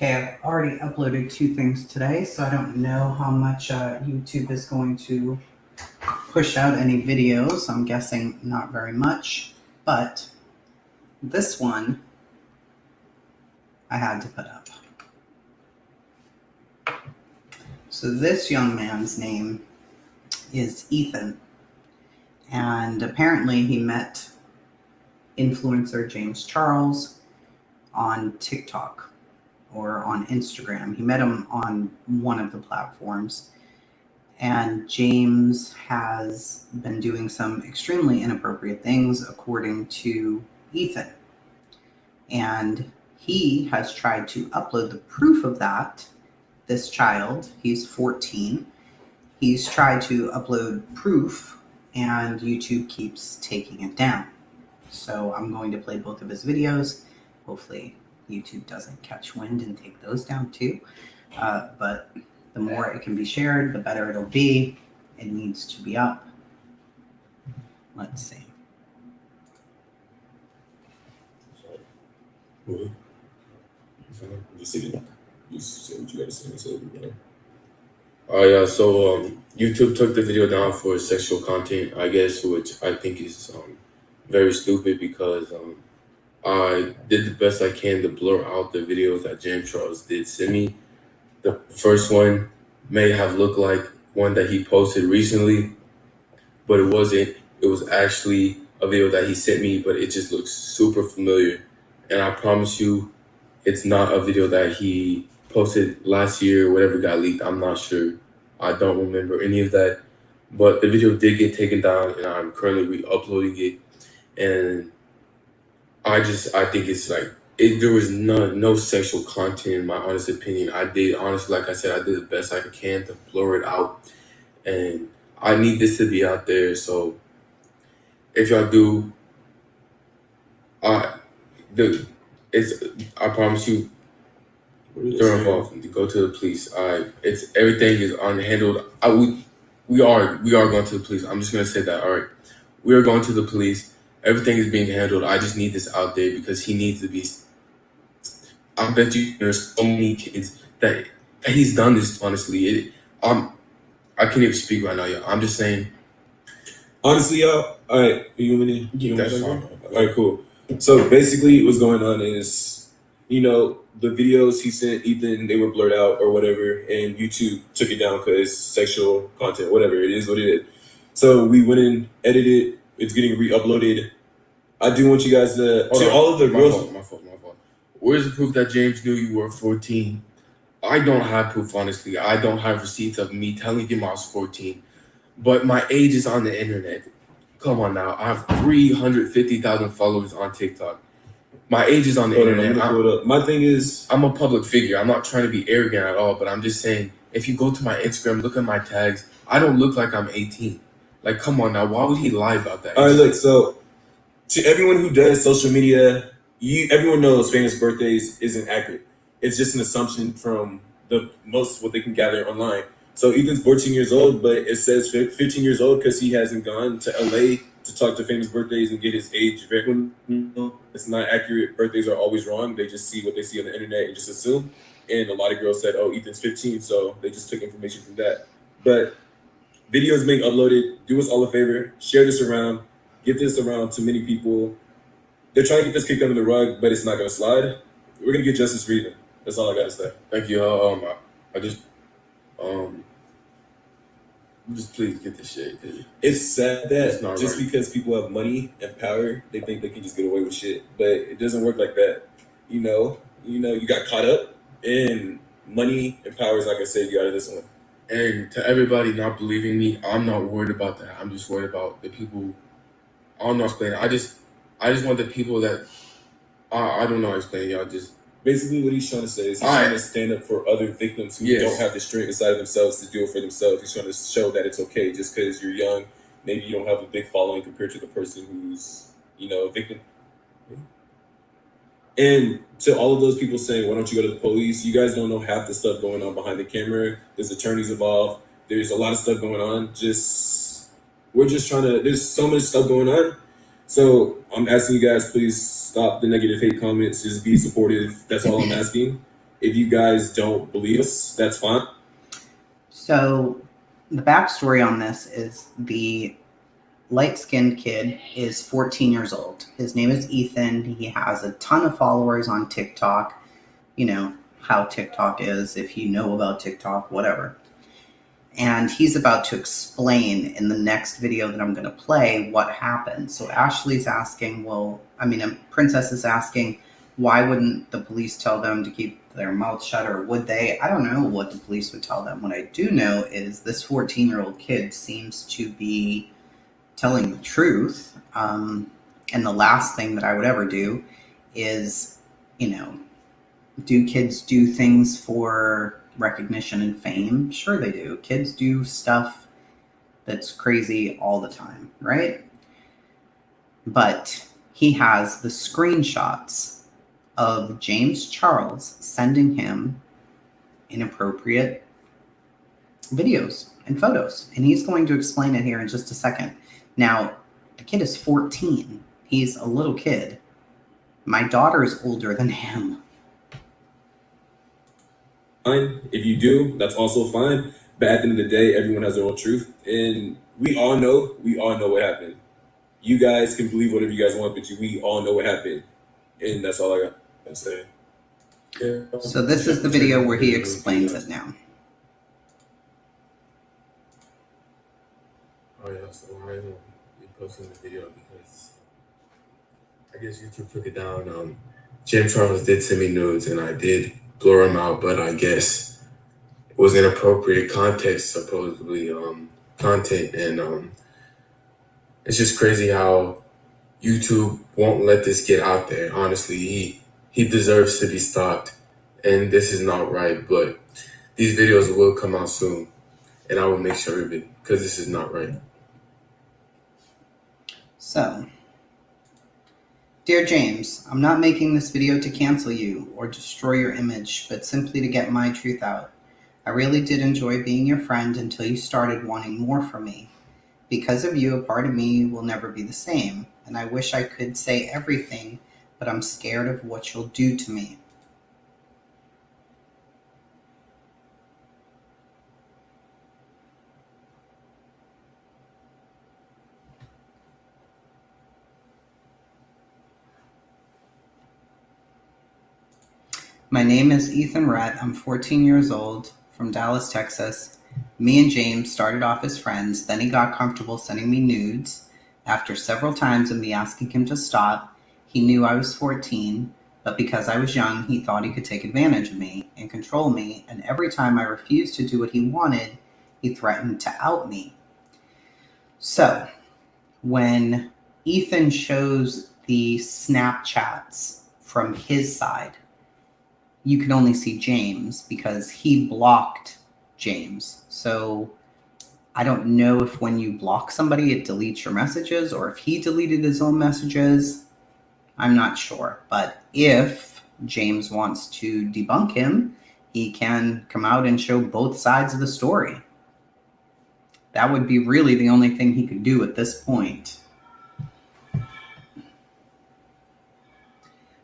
Okay, I've already uploaded 2 things today, so I don't know how much YouTube is going to push out any videos. I'm guessing not very much, but this one I had to put up. So this young man's name is Ethan, and apparently he met influencer James Charles on TikTok or on Instagram. He met him on one of the platforms. And James has been doing some extremely inappropriate things, according to Ethan. And he has tried to upload the proof of that. This child, he's 14, he's tried to upload proof, and YouTube keeps taking it down. So I'm going to play both of his videos. Hopefully YouTube doesn't catch wind and take those down too. But the more it can be shared, the better it'll be. It needs to be up. Let's see. Just say what you got to say. Yeah, so YouTube took the video down for sexual content, I guess, which I think is very stupid because I did the best I can to blur out the videos that James Charles did send me. The first one may have looked like one that he posted recently, but it wasn't. It was actually a video that he sent me, but it just looks super familiar. And I promise you, it's not a video that he posted last year or whatever got leaked. I'm not sure. I don't remember any of that. But the video did get taken down, and I'm currently re-uploading it. And I think it's like there was no sexual content in my honest opinion. Honestly, like I said, I did the best I can to blur it out, and I need this to be out there. So if y'all do, I promise you, they're involved. Go to the police. It's everything is unhandled. We are going to the police. I'm just gonna say that. All right, we are going to the police. Everything is being handled. I just need this out there because he needs to be. I bet you there's so many kids that he's done this. Honestly, I can't even speak right now, y'all. I'm just saying. Honestly, y'all. All right, you want me to? That's fine. All right, cool. So basically, what's going on is, the videos he sent Ethan, they were blurred out or whatever, and YouTube took it down because sexual content, whatever it is, what it is. So we went and edited. It's getting re-uploaded. I do want you guys all of the girls. My fault. Where's the proof that James knew you were 14? I don't have proof, honestly. I don't have receipts of me telling him I was 14. But my age is on the internet. Come on now. I have 350,000 followers on TikTok. My age is on the internet. My thing is, I'm a public figure. I'm not trying to be arrogant at all, but I'm just saying, if you go to my Instagram, look at my tags, I don't look like I'm 18. Like, come on now. Why would he lie about that? All right, look, so to everyone who does social media, everyone knows famous birthdays isn't accurate. It's just an assumption from the most what they can gather online. So Ethan's 14 years old, but it says 15 years old because he hasn't gone to LA to talk to famous birthdays and get his age verified. It's not accurate. Birthdays are always wrong. They just see what they see on the internet and just assume. And a lot of girls said, oh, Ethan's 15, so they just took information from that. But videos being uploaded, do us all a favor, share this around, get this around to many people. They're trying to get this kicked under the rug, but it's not going to slide. We're going to get justice for Ethan. That's all I got to say. Thank you. Just please get this shit. It's sad that just right. Because people have money and power, they think they can just get away with shit. But it doesn't work like that. You got caught up in money and power is not going to save you out of this one. And to everybody not believing me, I'm not worried about that. I'm just worried about the people. I don't know how to explain it. I just want the people that I don't know how to explain it, y'all. Just basically what he's trying to say is he's trying to stand up for other victims who don't have the strength inside of themselves to do it for themselves. He's trying to show that it's okay just because you're young. Maybe you don't have a big following compared to the person who's, a victim. And to all of those people saying, why don't you go to the police? You guys don't know half the stuff going on behind the camera. There's attorneys involved. There's a lot of stuff going on. We're just trying to, there's so much stuff going on. So I'm asking you guys, please stop the negative hate comments. Just be supportive. That's all I'm asking. If you guys don't believe us, that's fine. So the backstory on this is the light-skinned kid is 14 years old. His name is Ethan. He has a ton of followers on TikTok. You know how TikTok is, if you know about TikTok, whatever. And he's about to explain in the next video that I'm going to play what happened. So Ashley's asking, Princess is asking, why wouldn't the police tell them to keep their mouth shut, or would they? I don't know what the police would tell them. What I do know is this 14-year-old kid seems to be telling the truth. And the last thing that I would ever do is, do kids do things for recognition and fame? Sure they do. Kids do stuff that's crazy all the time, right? But he has the screenshots of James Charles sending him inappropriate videos and photos. And he's going to explain it here in just a second. Now, the kid is 14. He's a little kid. My daughter is older than him. Fine. If you do, that's also fine. But at the end of the day, everyone has their own truth. And we all know what happened. You guys can believe whatever you guys want, but we all know what happened. And that's all I got to say. Yeah. So this is the video where he explains it now. Oh yeah, so I will be posting the video because I guess YouTube took it down. James Charles did send me nudes and I did blur him out, but I guess it was inappropriate context, supposedly content, and it's just crazy how YouTube won't let this get out there. Honestly, he deserves to be stopped, and this is not right. But these videos will come out soon, and I will make sure of it because this is not right. So, dear James, I'm not making this video to cancel you or destroy your image, but simply to get my truth out. I really did enjoy being your friend until you started wanting more from me. Because of you, a part of me will never be the same, and I wish I could say everything, but I'm scared of what you'll do to me. My name is Ethan Rhett. I'm 14 years old, from Dallas, Texas. Me and James started off as friends, then he got comfortable sending me nudes. After several times of me asking him to stop, he knew I was 14, but because I was young, he thought he could take advantage of me and control me, and every time I refused to do what he wanted, he threatened to out me. So, when Ethan shows the Snapchats from his side, you can only see James because he blocked James. So I don't know if when you block somebody, it deletes your messages, or if he deleted his own messages. I'm not sure. But if James wants to debunk him, he can come out and show both sides of the story. That would be really the only thing he could do at this point.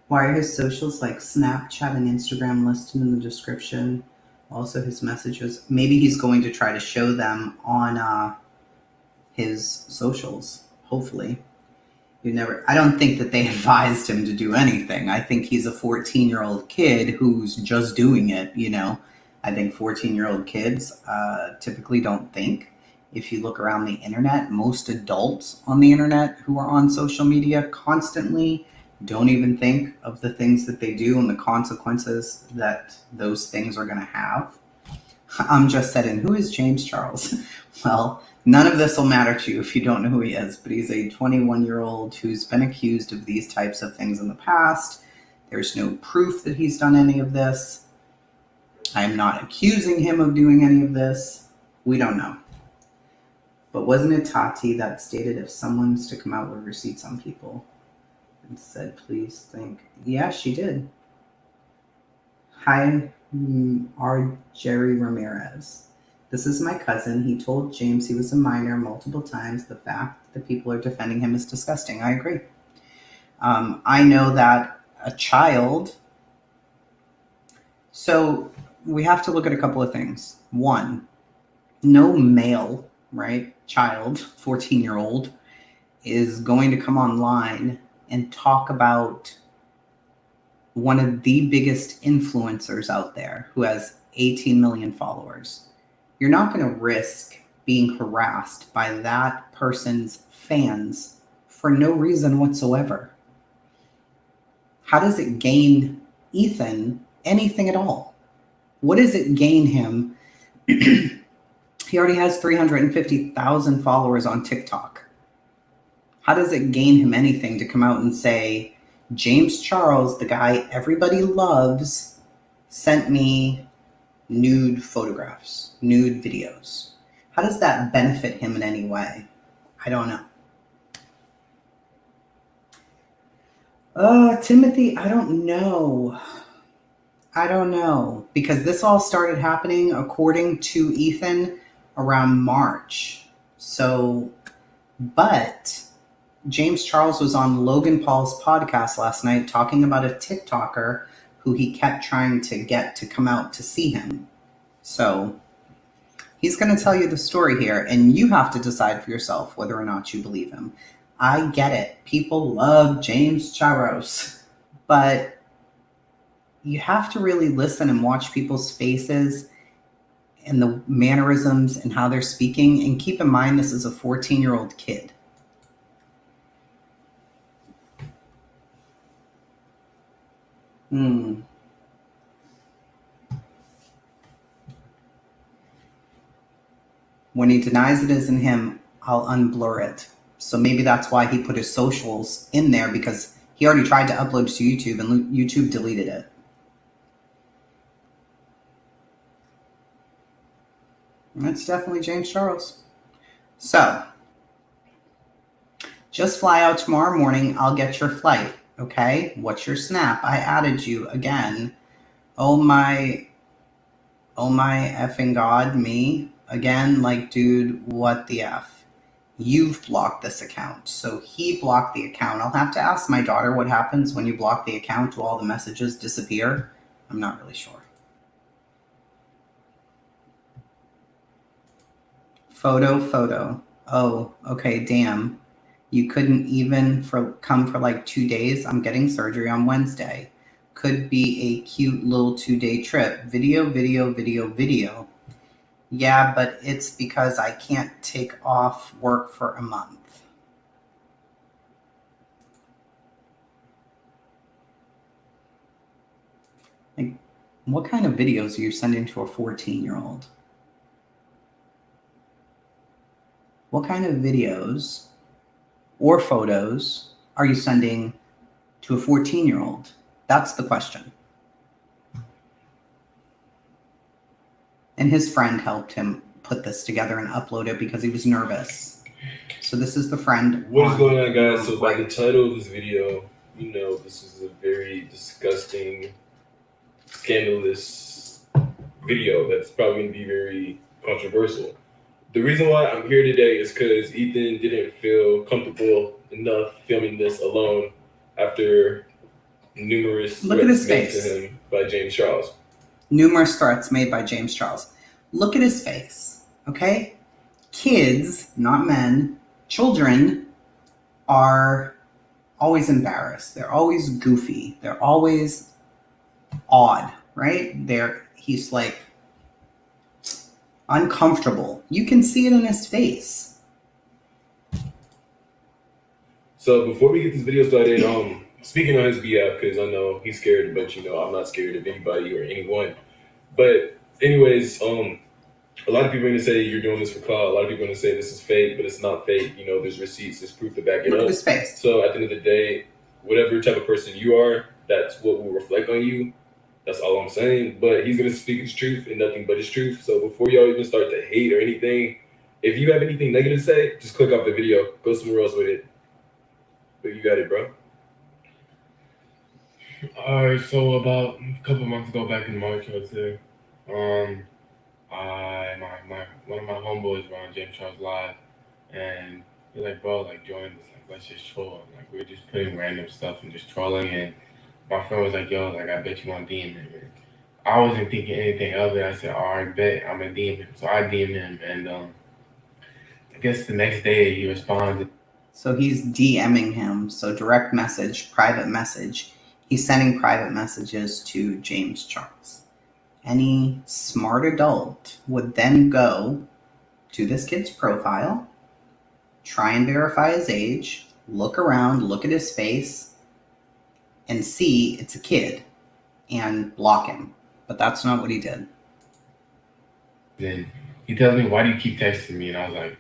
Why are his socials like Snapchat and Instagram listed in the description? Also his messages. Maybe he's going to try to show them on his socials, hopefully. I don't think that they advised him to do anything. I think he's a 14-year-old kid who's just doing it, I think 14-year-old kids typically don't think. If you look around the internet, most adults on the internet who are on social media constantly don't even think of the things that they do and the consequences that those things are going to have. I'm just saying, who is James Charles? Well, none of this will matter to you if you don't know who he is, but he's a 21-year-old who's been accused of these types of things in the past. There's no proof that he's done any of this. I'm not accusing him of doing any of this. We don't know. But wasn't it Tati that stated if someone's to come out with receipts on people and said, please think? Yeah, she did. Hi, R. Jerry Ramirez. This is my cousin. He told James he was a minor multiple times. The fact that people are defending him is disgusting. I agree. I know that a child So we have to look at a couple of things. One, no male, right, child, 14-year-old, is going to come online and talk about one of the biggest influencers out there who has 18 million followers. You're not going to risk being harassed by that person's fans for no reason whatsoever. How does it gain Ethan anything at all? What does it gain him? He already has 350,000 followers on TikTok. How does it gain him anything to come out and say, James Charles, the guy everybody loves, sent me nude photographs, nude videos? How does that benefit him in any way? I don't know. Timothy, I don't know. Because this all started happening, according to Ethan, around March. So, but James Charles was on Logan Paul's podcast last night talking about a TikToker who he kept trying to get to come out to see him. So he's going to tell you the story here, and you have to decide for yourself whether or not you believe him. I get it. People love James Charles, but you have to really listen and watch people's faces and the mannerisms and how they're speaking. And keep in mind, this is a 14-year-old kid. When he denies it isn't him, I'll unblur it. So maybe that's why he put his socials in there, because he already tried to upload to YouTube and YouTube deleted it. That's definitely James Charles. So, just fly out tomorrow morning. I'll get your flight. Okay? What's your snap? I added you again. Oh my effing God, me. Again, like, dude, what the F? You've blocked this account. So he blocked the account. I'll have to ask my daughter what happens when you block the account. Do all the messages disappear? I'm not really sure. Photo. Oh, okay, damn. You couldn't even come for like 2 days. I'm getting surgery on Wednesday. Could be a cute little 2-day trip. Video. Yeah, but it's because I can't take off work for a month. Like, what kind of videos are you sending to a 14-year-old? What kind of videos or photos are you sending to a 14-year-old? That's the question. And his friend helped him put this together and upload it because he was nervous. So this is the friend. What is going on, guys? So by the title of this video, you know this is a very disgusting, scandalous video that's probably going to be very controversial. The reason why I'm here today is because Ethan didn't feel comfortable enough filming this alone after numerous threats made to him by James Charles. Numerous threats made by James Charles. Look at his face, okay? Kids, not men, children are always embarrassed. They're always goofy. They're always odd, right? He's like uncomfortable. You can see it in his face. So before we get this video started, speaking on his behalf, because I know he's scared, but I'm not scared of anybody or anyone. But anyways, a lot of people are gonna say you're doing this for clout. A lot of people are gonna say this is fake, but it's not fake. There's receipts, there's proof to back it up. Look at his face. So at the end of the day, whatever type of person you are, that's what will reflect on you. That's all I'm saying. But he's gonna speak his truth and nothing but his truth. So before y'all even start to hate or anything, if you have anything negative to say, just click off the video. Go somewhere else with it. But you got it, bro. Alright, so about a couple months ago, back in March, I would say, one of my homeboys were on James Charles Live, and he's like, bro, like, join this, like, let's just troll. Like, we're just putting random stuff and just trolling, and my friend was like, yo, like, I bet you want to be in there. I wasn't thinking anything of it. I said, all right, bet I'm gonna DM him. So I DM him, and I guess the next day he responded. So he's DMing him. So direct message, private message. He's sending private messages to James Charles. Any smart adult would then go to this kid's profile, try and verify his age, look around, look at his face, and see it's a kid and block him. But that's not what he did. Then he tells me, "Why do you keep texting me?" And I was like,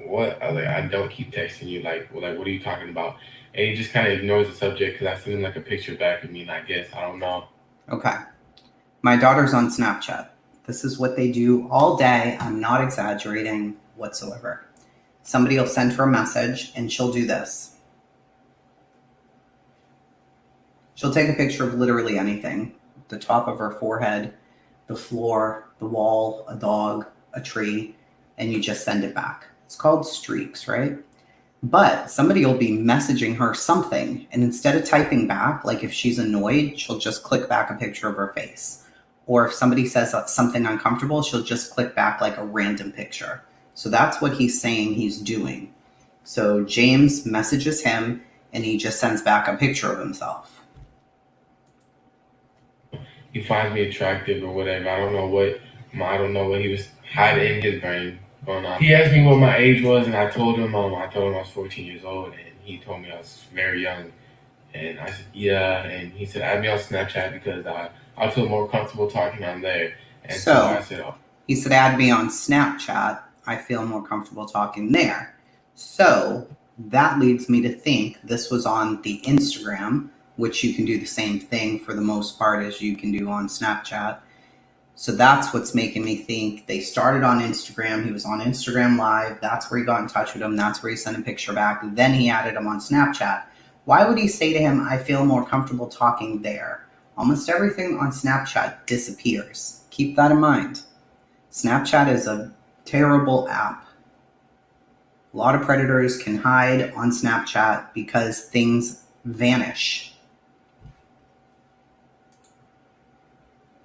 "What?" I was like, "I don't keep texting you. Like, what are you talking about?" And he just kind of ignores the subject because I sent him like a picture back of me, and I guess I don't know. Okay. My daughter's on Snapchat. This is what they do all day. I'm not exaggerating whatsoever. Somebody will send her a message and she'll do this. She'll take a picture of literally anything: the top of her forehead, the floor, the wall, a dog, a tree, and you just send it back. It's called streaks, right? But somebody will be messaging her something, and instead of typing back, like if she's annoyed, she'll just click back a picture of her face. Or if somebody says something uncomfortable, she'll just click back like a random picture. So that's what he's saying he's doing. So James messages him, and he just sends back a picture of himself. He finds me attractive or whatever. I don't know what he was hiding in his brain going on. He asked me what my age was, and I told him I was 14 years old, and he told me I was very young. And I said, yeah. And he said, add me on Snapchat because I feel more comfortable talking on there. And so I said, oh. He said, add me on Snapchat. I feel more comfortable talking there. So that leads me to think this was on the Instagram, which you can do the same thing for the most part as you can do on Snapchat. So that's what's making me think they started on Instagram. He was on Instagram Live. That's where he got in touch with him. That's where he sent a picture back. Then he added him on Snapchat. Why would he say to him, I feel more comfortable talking there? Almost everything on Snapchat disappears. Keep that in mind. Snapchat is a terrible app. A lot of predators can hide on Snapchat because things vanish.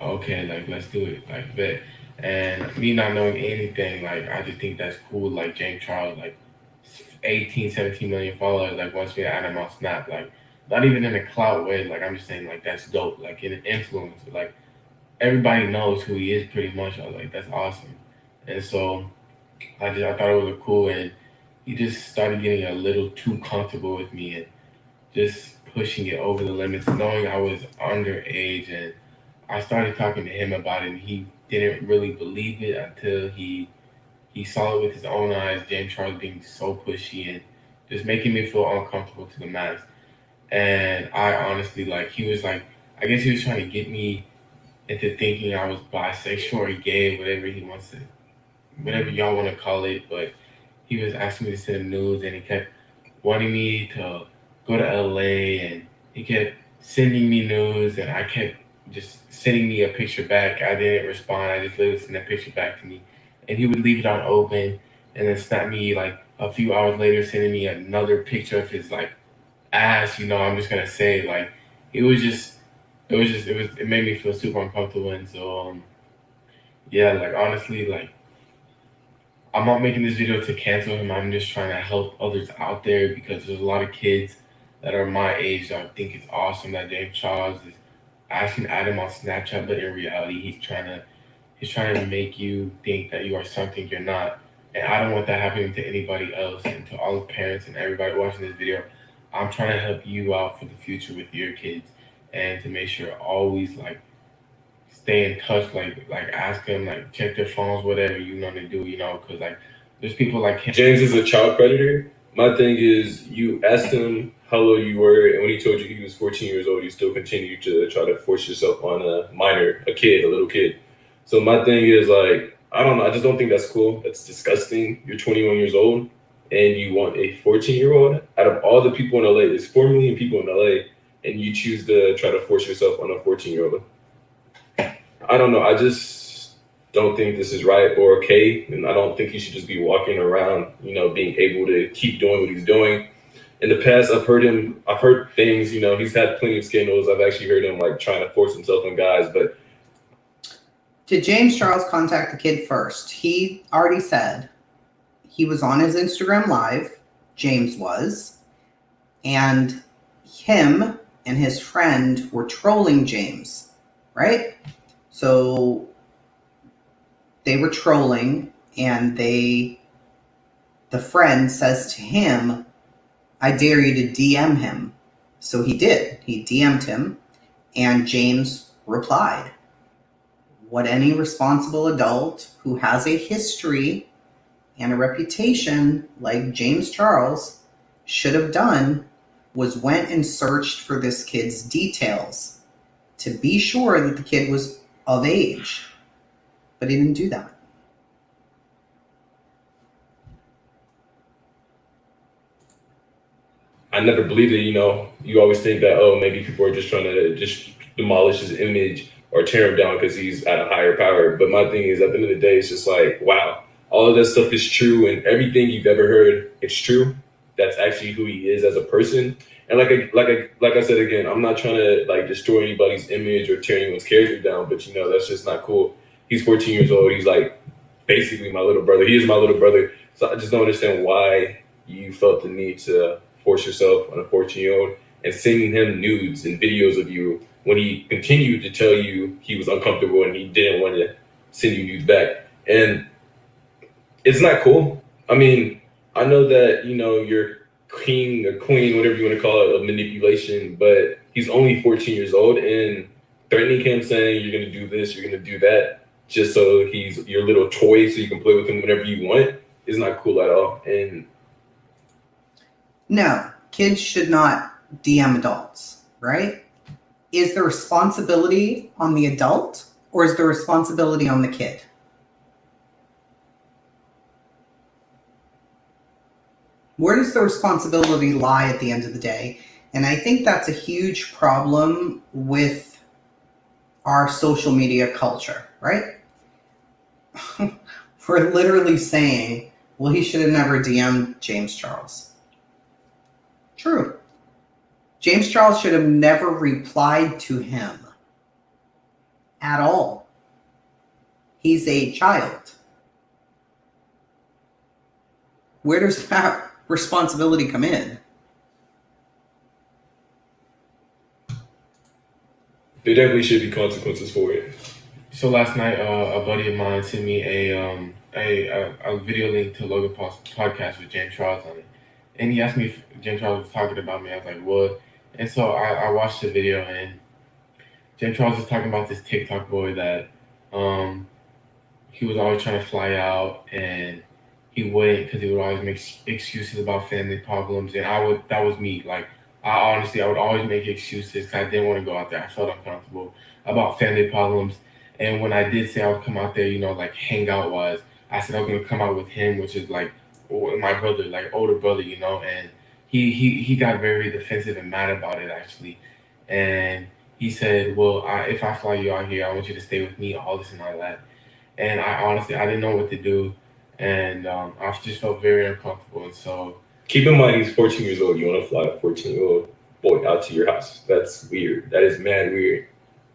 Okay, like let's do it, like bet. And me not knowing anything, like I just think that's cool. Like James Charles, like 18, 17 million followers, like wants me to add him on Snap, like not even in a clout way. Like I'm just saying, like that's dope. Like in an influencer, like everybody knows who he is pretty much. I was like, that's awesome. And so I thought it was cool, and he just started getting a little too comfortable with me and just pushing it over the limits, knowing I was underage. And I started talking to him about it, and he didn't really believe it until he saw it with his own eyes. James Charles being so pushy and just making me feel uncomfortable to the max. And I honestly, like, he was like, I guess he was trying to get me into thinking I was bisexual or gay, whatever he wants to, whatever y'all want to call it. But he was asking me to send him nudes, and he kept wanting me to go to LA, and he kept sending me nudes, and I kept just sending me a picture back. I didn't respond. I just let him send that picture back to me, and he would leave it on open, and then snap me like a few hours later, sending me another picture of his like ass. I'm just gonna say like it was just, it made me feel super uncomfortable, and so yeah, like honestly, like I'm not making this video to cancel him. I'm just trying to help others out there because there's a lot of kids that are my age that I think it's awesome that James Charles is asking Adam on Snapchat, but in reality, he's trying to make you think that you are something you're not. And I don't want that happening to anybody else. And to all the parents and everybody watching this video, I'm trying to help you out for the future with your kids, and to make sure always like stay in touch, like ask them, like check their phones, whatever you know to do, because like there's people like him. James is a child predator. My thing is, you asked him how old you were, and when he told you he was 14 years old, you still continued to try to force yourself on a minor, a little kid. So my thing is like, I don't know, I just don't think that's cool. That's disgusting. You're 21 years old, and you want a 14-year-old. Out of all the people in LA, there's 4 million people in LA, and you choose to try to force yourself on a 14-year-old. I don't know. I just don't think this is right or okay, and I don't think he should just be walking around, being able to keep doing what he's doing. in the past, I've heard things, he's had plenty of scandals. I've actually heard him like trying to force himself on guys, but Did James Charles contact the kid first? He already said he was on his Instagram Live, James was, and him and his friend were trolling James, right? So they were trolling, and the friend says to him, I dare you to DM him. So he did. He DM'd him, and James replied. What any responsible adult who has a history and a reputation like James Charles should have done was went and searched for this kid's details to be sure that the kid was of age. But he didn't do that. I never believed it. You always think that, oh, maybe people are just trying to just demolish his image or tear him down because he's at a higher power. But my thing is, at the end of the day, it's just like, wow, all of that stuff is true, and everything you've ever heard, it's true. That's actually who he is as a person. And like I said again, I'm not trying to like destroy anybody's image or tear anyone's character down, but that's just not cool. He's 14 years old. He's like basically my little brother. He is my little brother. So I just don't understand why you felt the need to force yourself on a 14-year-old and sending him nudes and videos of you when he continued to tell you he was uncomfortable and he didn't want to send you nudes back. And it's not cool. I mean, I know that, you're king or queen, whatever you want to call it, of manipulation, but he's only 14 years old, and threatening him saying you're going to do this, you're going to do that, just so he's your little toy so you can play with him whenever you want is not cool at all. And no, kids should not DM adults, right? Is the responsibility on the adult or is the responsibility on the kid? Where does the responsibility lie at the end of the day? And I think that's a huge problem with our social media culture, right? We're literally saying, well, he should have never DM'd James Charles. True. James Charles should have never replied to him at all. He's a child. Where does that responsibility come in? there definitely should be consequences for it. So last night, a buddy of mine sent me a video link to Logan Paul's podcast with James Charles on it, and he asked me if James Charles was talking about me. I was like, what? And so I watched the video, and James Charles was talking about this TikTok boy that he was always trying to fly out, and he wouldn't because he would always make excuses about family problems, and that was me. Like, I would always make excuses because I didn't want to go out there. I felt uncomfortable about family problems. And when I did say I would come out there, like hangout wise, I said I was going to come out with him, which is like my brother, like older brother, and he got very defensive and mad about it actually. And he said, well, if I fly you out here, I want you to stay with me, all this and all that. And I didn't know what to do. And I just felt very uncomfortable. And so, keep in mind, he's 14 years old. You want to fly a 14-year-old boy out to your house. That's weird. That is mad weird.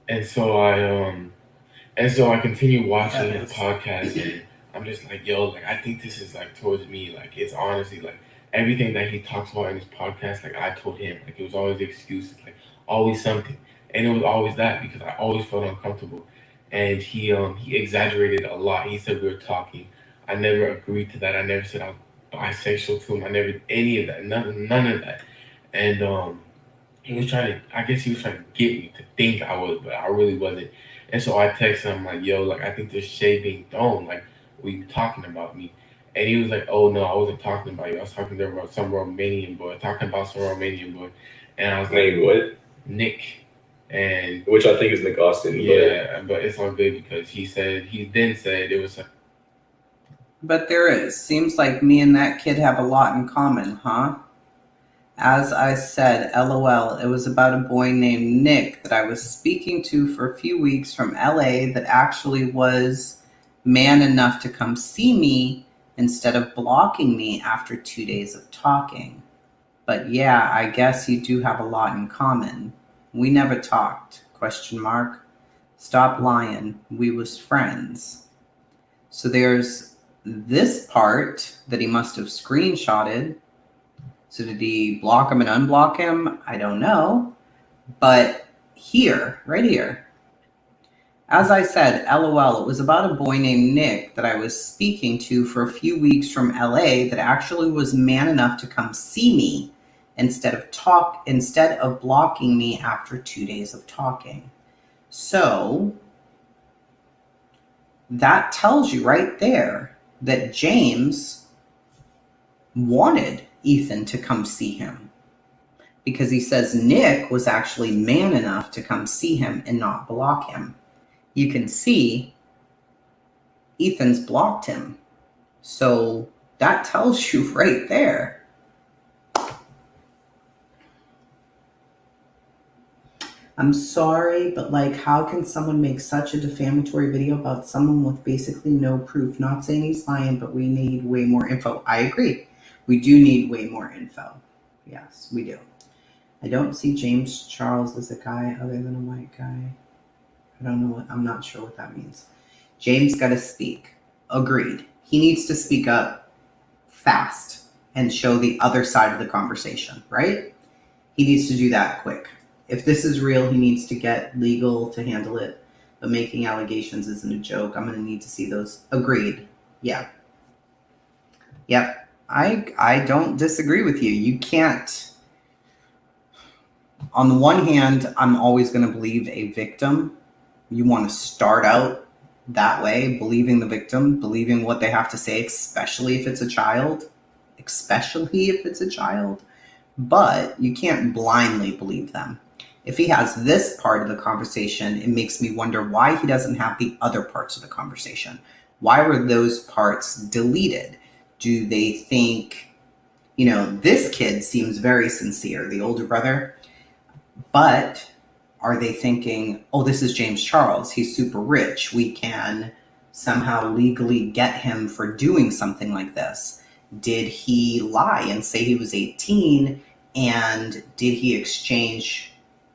And so I continued watching the podcast, and I'm just like, yo, like, I think this is like towards me. Like, it's honestly like everything that he talks about in his podcast, like I told him, like it was always excuses, like always something. And it was always that because I always felt uncomfortable. And he exaggerated a lot. He said we were talking. I never agreed to that. I never said I was bisexual to him. I never did any of that. None of that. And he was trying to get me to think I was, but I really wasn't. And so I texted him like, yo, like I think there's shade being thrown. Like, were you talking about me? And he was like, oh no, I wasn't talking about you. I was talking about some Romanian boy. And I was like, Name what? Nick. And which I think is Nick Austin. Yeah, but it's all good because he then said it was. But there is. Seems like me and that kid have a lot in common, huh? As I said, LOL, it was about a boy named Nick that I was speaking to for a few weeks from LA that actually was man enough to come see me instead of blocking me after 2 days of talking. But yeah, I guess you do have a lot in common. We never talked, ? Stop lying. We was friends. So there's this part that he must have screenshotted. So did he block him and unblock him? I don't know. But here, right here, as I said, LOL, it was about a boy named Nick that I was speaking to for a few weeks from LA that actually was man enough to come see me instead of blocking me after 2 days of talking. So that tells you right there that James wanted Ethan to come see him, because he says Nick was actually man enough to come see him and not block him. You can see Ethan's blocked him. So that tells you right there. I'm sorry, but like, how can someone make such a defamatory video about someone with basically no proof? Not saying he's lying, but we need way more info. I agree. We do need way more info. Yes, we do. I don't see James Charles as a guy other than a white guy. I don't know I'm not sure what that means. James got to speak. Agreed. He needs to speak up fast and show the other side of the conversation, right? He needs to do that quick. If this is real, he needs to get legal to handle it. But making allegations isn't a joke. I'm going to need to see those. Agreed. Yeah. Yep. I don't disagree with you. You can't. On the one hand, I'm always going to believe a victim. You want to start out that way, believing the victim, believing what they have to say, especially if it's a child. But you can't blindly believe them. If he has this part of the conversation, it makes me wonder why he doesn't have the other parts of the conversation. Why were those parts deleted? Do they think, this kid seems very sincere, the older brother, but are they thinking, oh, this is James Charles, he's super rich, we can somehow legally get him for doing something like this? Did he lie and say he was 18, and did he exchange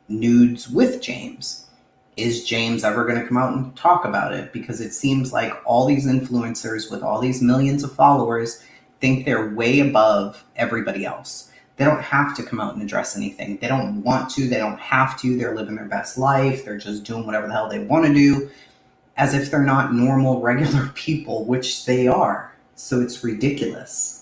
nudes with James? Is James ever going to come out and talk about it? Because it seems like all these influencers with all these millions of followers think they're way above everybody else. They don't have to come out and address anything. They don't want to. They don't have to. They're living their best life. They're just doing whatever the hell they want to do, as if they're not normal, regular people, which they are. So it's ridiculous.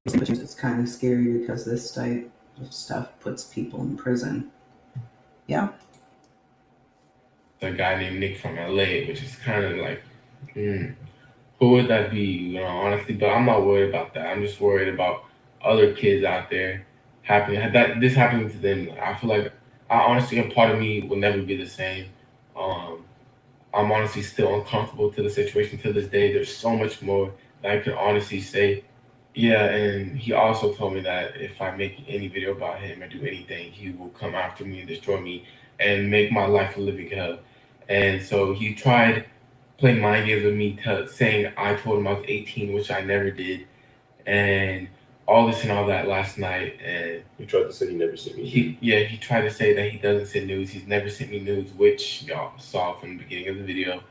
It's kind of scary because this type of stuff puts people in prison. Yeah. A guy named Nick from LA, which is kind of like, who would that be? Honestly, but I'm not worried about that. I'm just worried about other kids out there this happening to them. I feel like, honestly, a part of me will never be the same. I'm honestly still uncomfortable to the situation to this day. There's so much more that I could honestly say. Yeah, and he also told me that if I make any video about him or do anything, he will come after me and destroy me and make my life a living hell. And so he tried playing mind games with me, saying I told him I was 18, which I never did, and all this and all that last night. And He tried to say he never sent me. he tried to say that he doesn't send nudes. He's never sent me nudes, which y'all saw from the beginning of the video.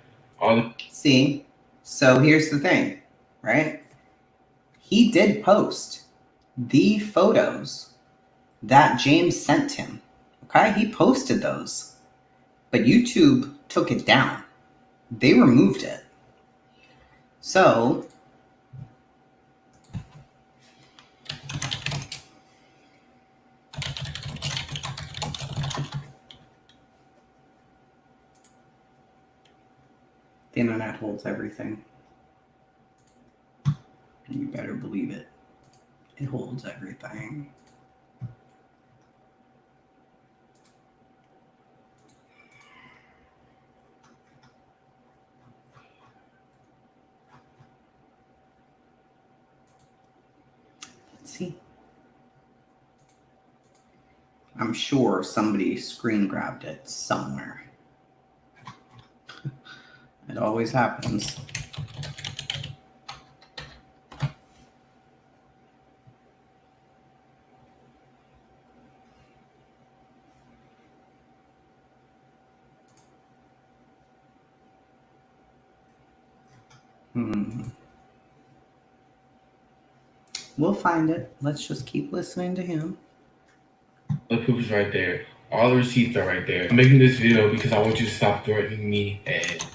See, so here's the thing, right? He did post the photos that James sent him. Okay, he posted those, but YouTube took it down. They removed it. So the internet holds everything. You better believe it. It holds everything. Let's see. I'm sure somebody screen grabbed it somewhere. It always happens. Hmm. We'll find it. Let's just keep listening to him. The proof is right there. All the receipts are right there. I'm making this video because I want you to stop threatening me and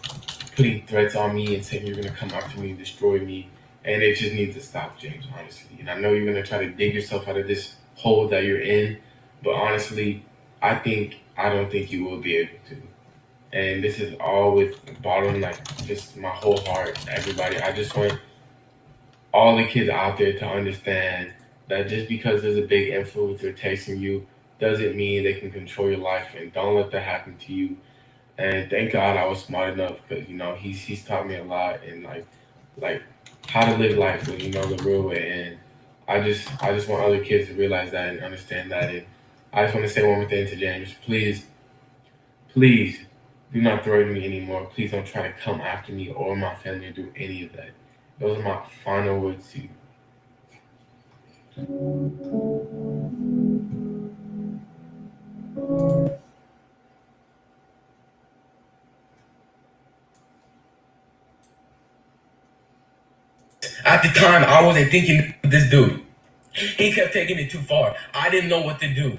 putting threats on me and saying you're gonna come after me and destroy me. And it just needs to stop, James, honestly. And I know you're gonna try to dig yourself out of this hole that you're in, but honestly, I don't think you will be able to. And this is all with bottom, like just my whole heart, everybody. I just want all the kids out there to understand that just because there's a big influencer texting you doesn't mean they can control your life, and don't let that happen to you. And thank God I was smart enough because he's taught me a lot, and like how to live life with the real way. And I just want other kids to realize that and understand that. And I just want to say one more thing to James. Please do not threaten me anymore. Please don't try to come after me or my family or do any of that. Those are my final words to you. At the time, I wasn't thinking of this dude. He kept taking it too far. I didn't know what to do.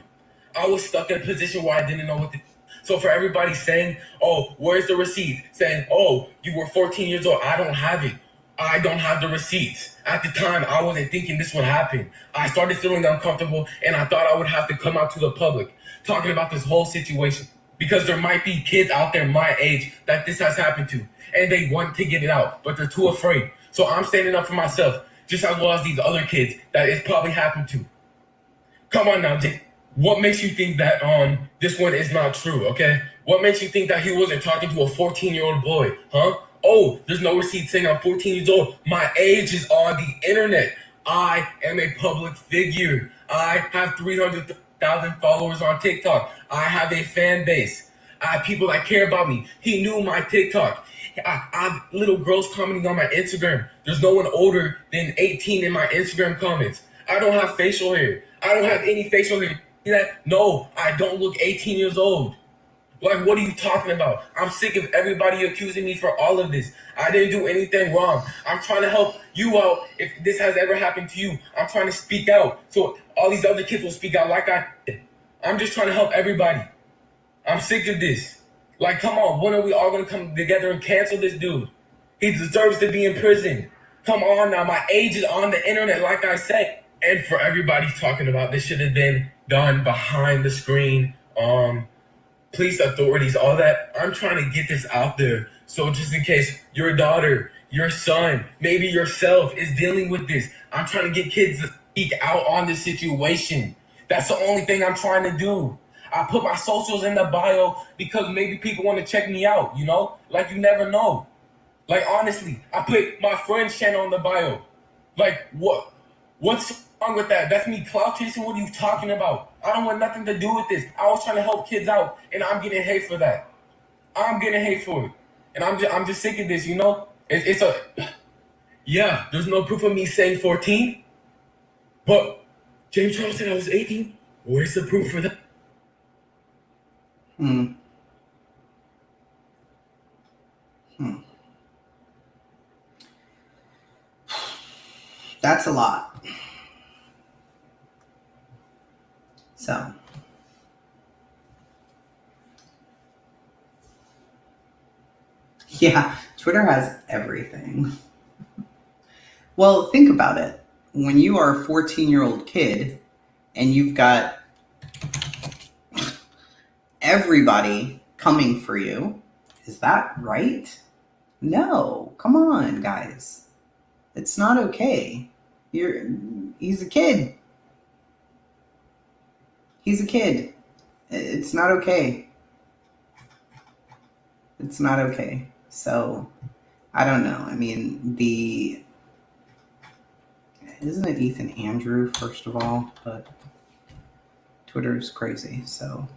I was stuck in a position where I didn't know what to do. So for everybody saying, oh, where's the receipt? Saying, oh, you were 14 years old. I don't have it. I don't have the receipts. At the time, I wasn't thinking this would happen. I started feeling uncomfortable and I thought I would have to come out to the public talking about this whole situation. Because there might be kids out there my age that this has happened to. And they want to get it out, but they're too afraid. So I'm standing up for myself, just as well as these other kids that it's probably happened to. Come on now, Jake. What makes you think that this one is not true, okay? What makes you think that he wasn't talking to a 14-year-old boy, huh? Oh, there's no receipt saying I'm 14 years old. My age is on the internet. I am a public figure. I have 300,000 followers on TikTok. I have a fan base. I have people that care about me. He knew my TikTok. I have little girls commenting on my Instagram. There's no one older than 18 in my Instagram comments. I don't have facial hair. I don't have any facial hair. See that? No, I don't look 18 years old. Like, what are you talking about? I'm sick of everybody accusing me for all of this. I didn't do anything wrong. I'm trying to help you out if this has ever happened to you. I'm trying to speak out so all these other kids will speak out like I did. I'm just trying to help everybody. I'm sick of this. Like, come on, when are we all gonna come together and cancel this dude? He deserves to be in prison. Come on now, my age is on the internet, like I said. And for everybody talking about this should have been done behind the screen, police authorities, all that. I'm trying to get this out there. So just in case your daughter, your son, maybe yourself is dealing with this, I'm trying to get kids to speak out on this situation. That's the only thing I'm trying to do. I put my socials in the bio because maybe people want to check me out, Like you never know. Like honestly, I put my friend's channel in the bio. Like what? What's wrong with that? That's me clout chasing. What are you talking about? I don't want nothing to do with this. I was trying to help kids out, and I'm getting hate for that. I'm getting hate for it, and I'm just sick of this. It's a yeah. There's no proof of me saying 14, but James Charles said I was 18. Where's the proof for that? Hmm. Hmm. That's a lot. So, yeah, Twitter has everything. Well, think about it. When you are a 14-year-old kid and you've got everybody coming for you, is that right? No. Come on, guys. It's not okay. He's a kid. He's a kid. It's not okay. It's not okay. So, I don't know. I mean, isn't it Ethan Andrew, first of all? But Twitter's crazy, so.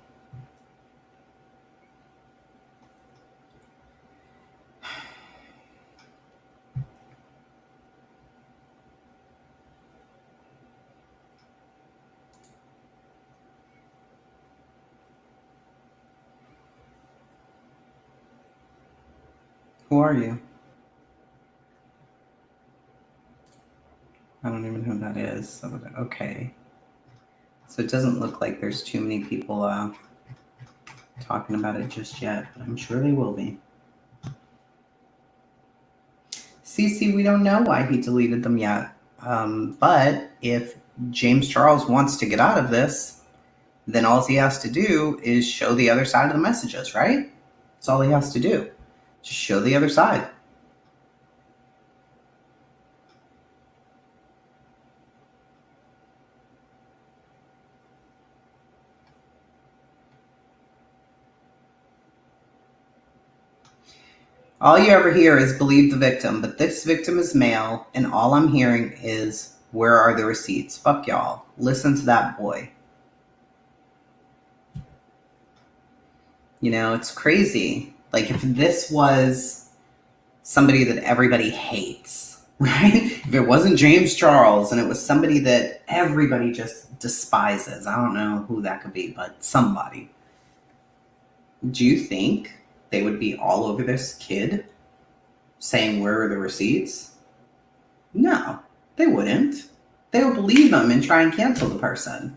Who are you? that is. Okay. So it doesn't look like there's too many people talking about it just yet, but I'm sure they will be. Cece, we don't know why he deleted them yet. But if James Charles wants to get out of this, then all he has to do is show the other side of the messages, right? That's all he has to do. Just show the other side. All you ever hear is believe the victim, but this victim is male, and all I'm hearing is, where are the receipts? Fuck y'all. Listen to that boy. You know, it's crazy. Like, if this was somebody that everybody hates, right? If it wasn't James Charles and it was somebody that everybody just despises, I don't know who that could be, but somebody. Do you think they would be all over this kid saying, where are the receipts? No, they wouldn't. They would believe him and try and cancel the person.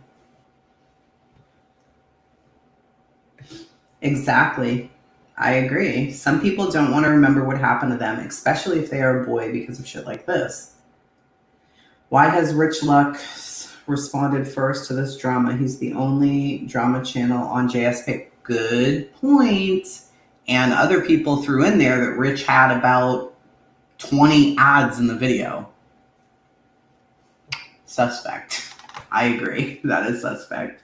Exactly. I agree. Some people don't want to remember what happened to them, especially if they are a boy, because of shit like this. Why has Rich Luck responded first to this drama? He's the only drama channel on JSP. Good point. And other people threw in there that Rich had about 20 ads in the video. Suspect. I agree. That is suspect.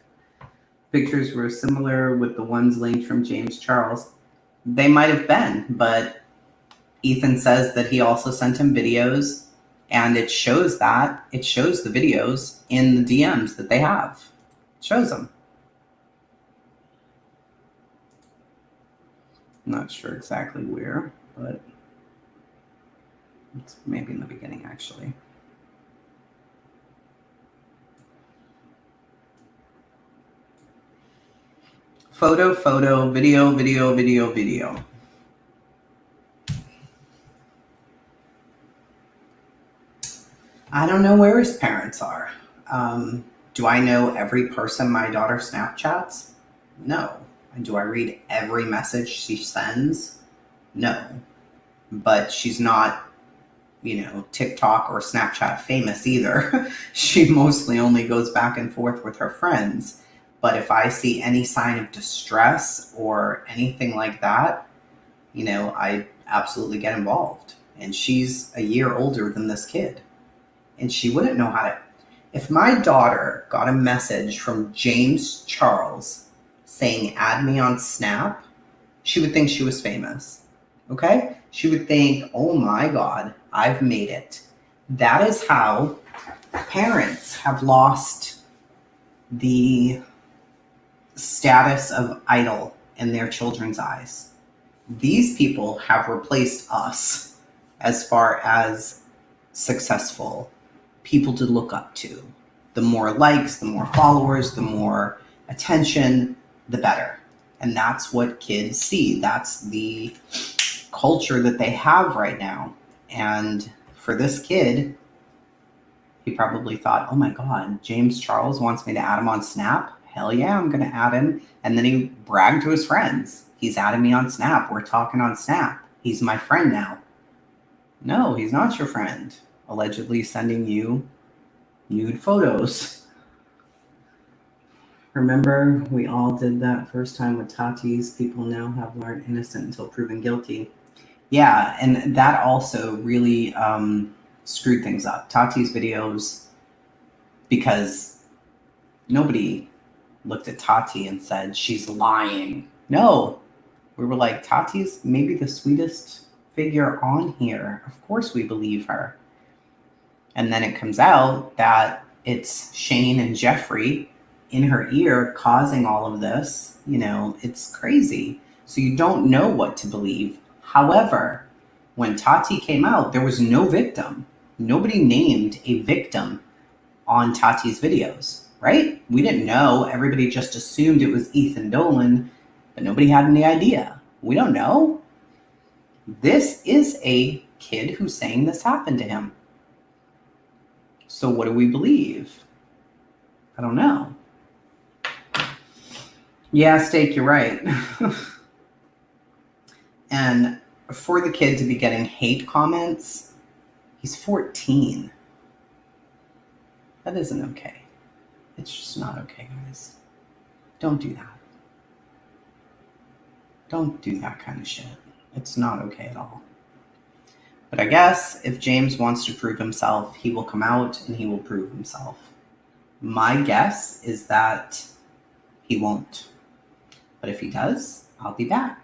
Pictures were similar with the ones linked from James Charles. They might have been, but Ethan says that he also sent him videos, and it shows that. It shows the videos in the DMs that they have. It shows them. I'm not sure exactly where, but it's maybe in the beginning, actually. Photo, video, video. I don't know where his parents are. Do I know every person my daughter Snapchats? No. Do I read every message she sends? No. But she's not, TikTok or Snapchat famous either. She mostly only goes back and forth with her friends. But if I see any sign of distress or anything like that, I absolutely get involved. And she's a year older than this kid. And she wouldn't know how to. If my daughter got a message from James Charles saying, add me on Snap, she would think she was famous. Okay? She would think, oh my God, I've made it. That is how parents have lost the status of idol in their children's eyes. These people have replaced us as far as successful people to look up to. The more likes, the more followers, the more attention, the better. And that's what kids see. That's the culture that they have right now. And for this kid, he probably thought, oh my God, James Charles wants me to add him on Snap? Hell yeah, I'm going to add him. And then he bragged to his friends. He's adding me on Snap. We're talking on Snap. He's my friend now. No, he's not your friend. Allegedly sending you nude photos. Remember, we all did that first time with Tati's. People now have learned innocent until proven guilty. Yeah, and that also really screwed things up. Tati's videos, because nobody looked at Tati and said, she's lying. No, we were like, Tati's maybe the sweetest figure on here. Of course we believe her. And then it comes out that it's Shane and Jeffrey in her ear causing all of this. It's crazy. So you don't know what to believe. However, when Tati came out, there was no victim. Nobody named a victim on Tati's videos, right? We didn't know. Everybody just assumed it was Ethan Dolan, but nobody had any idea. We don't know. This is a kid who's saying this happened to him. So what do we believe? I don't know. Yeah, Steak, you're right. And for the kid to be getting hate comments, he's 14. That isn't okay. It's just not okay, guys. Don't do that. Don't do that kind of shit. It's not okay at all. But I guess if James wants to prove himself, he will come out and he will prove himself. My guess is that he won't. But if he does, I'll be back.